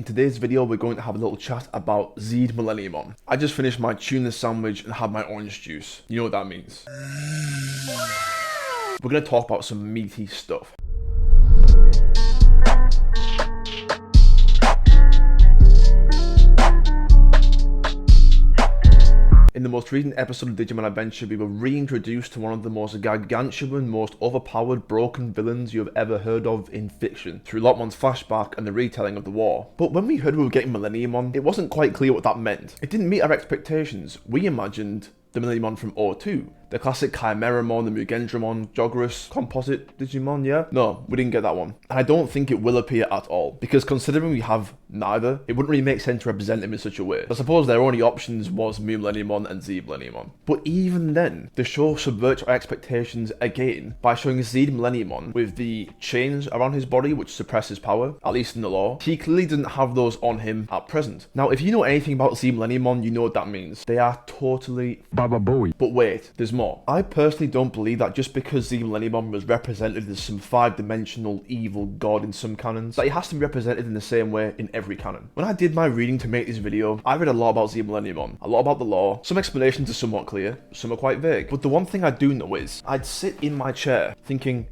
In today's video, we're going to have a little chat about Zed Millenniumon. I just finished my tuna sandwich and had my orange juice. You know what that means. We're going to talk about some meaty stuff. In the most recent episode of Digimon Adventure, we were reintroduced to one of the most gargantuan, most overpowered, broken villains you have ever heard of in fiction, through Lotmon's flashback and the retelling of the war. But when we heard we were getting Millenniumon, it wasn't quite clear what that meant. It didn't meet our expectations. We imagined the Millenniumon from O2. The classic Chimeramon, the Mugendramon, Joggerus, composite Digimon, yeah? No, we didn't get that one. And I don't think it will appear at all, because considering we have neither, it wouldn't really make sense to represent him in such a way. I suppose their only options was Mu Millenniumon and Zed Millenniumon. But even then, the show subverts our expectations again by showing Zed Millenniumon with the chains around his body which suppress his power, at least in the lore. He clearly doesn't have those on him at present. Now, if you know anything about Zed Millenniumon, you know what that means. They are totally Baba Booey. But wait, there's more. I personally don't believe that just because Zed Millenniumon was represented as some 5-dimensional evil god in some canons, that he has to be represented in the same way in every canon. When I did my reading to make this video, I read a lot about Zed Millenniumon, a lot about the lore. Some explanations are somewhat clear, some are quite vague. But the one thing I do know is, I'd sit in my chair thinking,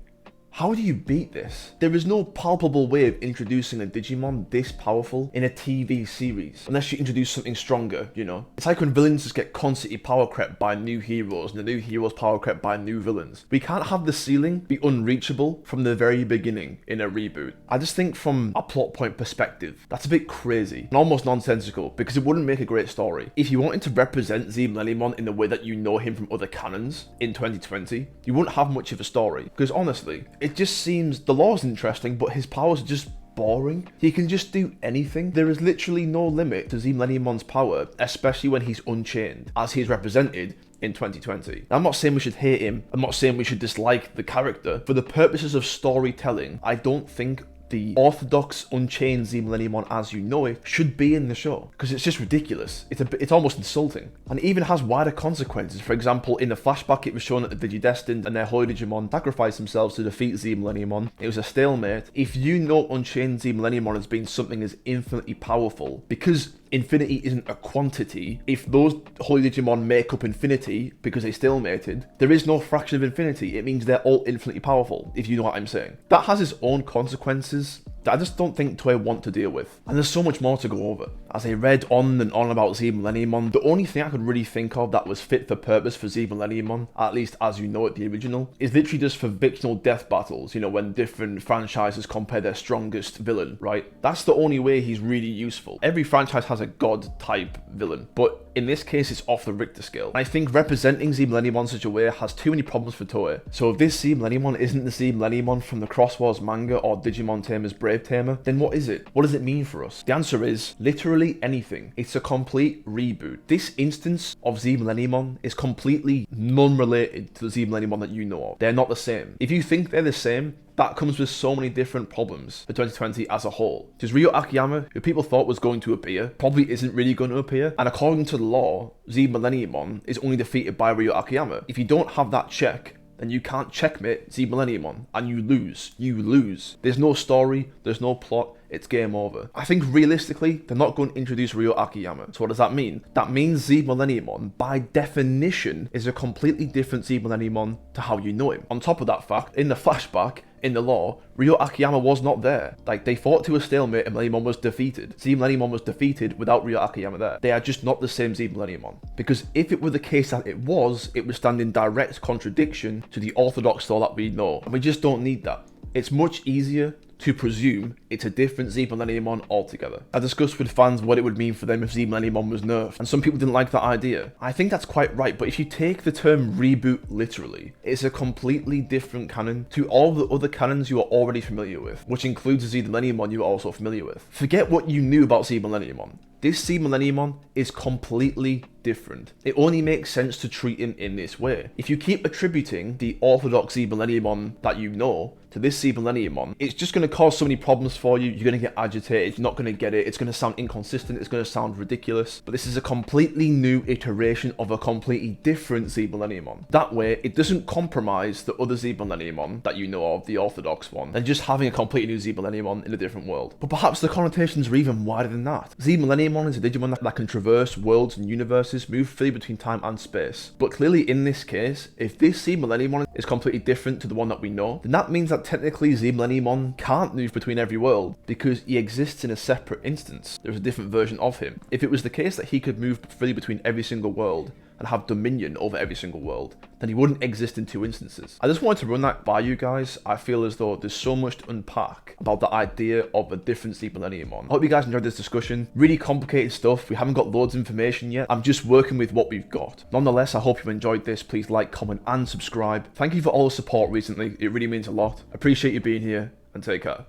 how do you beat this? There is no palpable way of introducing a Digimon this powerful in a TV series, unless you introduce something stronger, you know? It's like when villains just get constantly power crept by new heroes, and the new heroes power crept by new villains. We can't have the ceiling be unreachable from the very beginning in a reboot. I just think from a plot point perspective, that's a bit crazy and almost nonsensical, because it wouldn't make a great story. If you wanted to represent Zed Millenniumon in the way that you know him from other canons in 2020, you wouldn't have much of a story, because honestly, it just seems the lore's interesting, but his powers are just boring. He can just do anything. There is literally no limit to Zed Millenniumon's power, especially when he's unchained, as he's represented in 2020. Now, I'm not saying we should hate him, I'm not saying we should dislike the character. For the purposes of storytelling, I don't think the orthodox unchained Zed Millenniumon as you know it should be in the show, because it's just ridiculous. It's almost insulting, and it even has wider consequences. For example, in the flashback, it was shown that the Digidestined and their Holy Digimon sacrificed themselves to defeat Zed Millenniumon. It was a stalemate. If you know unchained Zed Millenniumon as being something as infinitely powerful, because infinity isn't a quantity, if those Holy Digimon make up infinity because they stalemated, there is no fraction of infinity. It means they're all infinitely powerful, if you know what I'm saying. That has its own consequences that I just don't think Toei want to deal with. And there's so much more to go over. As I read on and on about Zed Millenniumon, the only thing I could really think of that was fit for purpose for Zed Millenniumon, at least as you know it, the original, is literally just for fictional death battles, you know, when different franchises compare their strongest villain, right? That's the only way he's really useful. Every franchise has a god-type villain, but in this case, it's off the Richter scale. I think representing Zed Millenniumon in such a way has too many problems for Toei. So if this Zed Millenniumon isn't the Zed Millenniumon from the Cross Wars manga or Digimon Tamer's Brave Tamer, then what is it? What does it mean for us? The answer is literally anything. It's a complete reboot. This instance of Zed Millenniumon is completely non-related to the Zed Millenniumon that you know of. They're not the same. If you think they're the same, that comes with so many different problems for 2020 as a whole. Because Ryo Akiyama, who people thought was going to appear, probably isn't really going to appear. And according to the lore, Zed Millenniumon is only defeated by Ryo Akiyama. If you don't have that check, then you can't checkmate Zed Millenniumon, and you lose. You lose. There's no story, there's no plot, it's game over. I think realistically, they're not going to introduce Ryo Akiyama. So what does that mean? That means Zed Millenniumon, by definition, is a completely different Zed Millenniumon to how you know him. On top of that fact, in the flashback, in the lore, Ryo Akiyama was not there. Like, they fought to a stalemate and Millenniumon was defeated. Zed Millenniumon was defeated without Ryo Akiyama there. They are just not the same Zed Millenniumon. Because if it were the case that it would stand in direct contradiction to the orthodox lore that we know. And we just don't need that. It's much easier to presume it's a different Zed Millenniumon altogether. I discussed with fans what it would mean for them if Zed Millenniumon was nerfed, and some people didn't like that idea. I think that's quite right, but if you take the term reboot literally, it's a completely different canon to all the other canons you are already familiar with, which includes the Zed Millenniumon you are also familiar with. Forget what you knew about Zed Millenniumon. This Z Millenniumon is completely different. It only makes sense to treat him in this way. If you keep attributing the orthodox Z Millenniumon that you know to this Z Millenniumon, it's just going to cause so many problems for you. You're going to get agitated, you're not going to get it, it's going to sound inconsistent, it's going to sound ridiculous. But this is a completely new iteration of a completely different Z Millenniumon. That way, it doesn't compromise the other Z Millenniumon that you know of, the orthodox one, than just having a completely new Z Millenniumon in a different world. But perhaps the connotations are even wider than that. Z Millenniumon is a Digimon that can traverse worlds and universes, move freely between time and space. But clearly in this case, if this Z Millenniumon is completely different to the one that we know, then that means that technically Z Millenniumon can't move between every world because he exists in a separate instance. There's a different version of him. If it was the case that he could move freely between every single world and have dominion over every single world, then he wouldn't exist in two instances. I just wanted to run that by you guys. I feel as though there's so much to unpack about the idea of a different Z Millenniumon. I hope you guys enjoyed this discussion. Really complicated stuff. We haven't got loads of information yet. I'm just working with what we've got. Nonetheless, I hope you enjoyed this. Please like, comment, and subscribe. Thank you for all the support recently. It really means a lot. Appreciate you being here, and take care.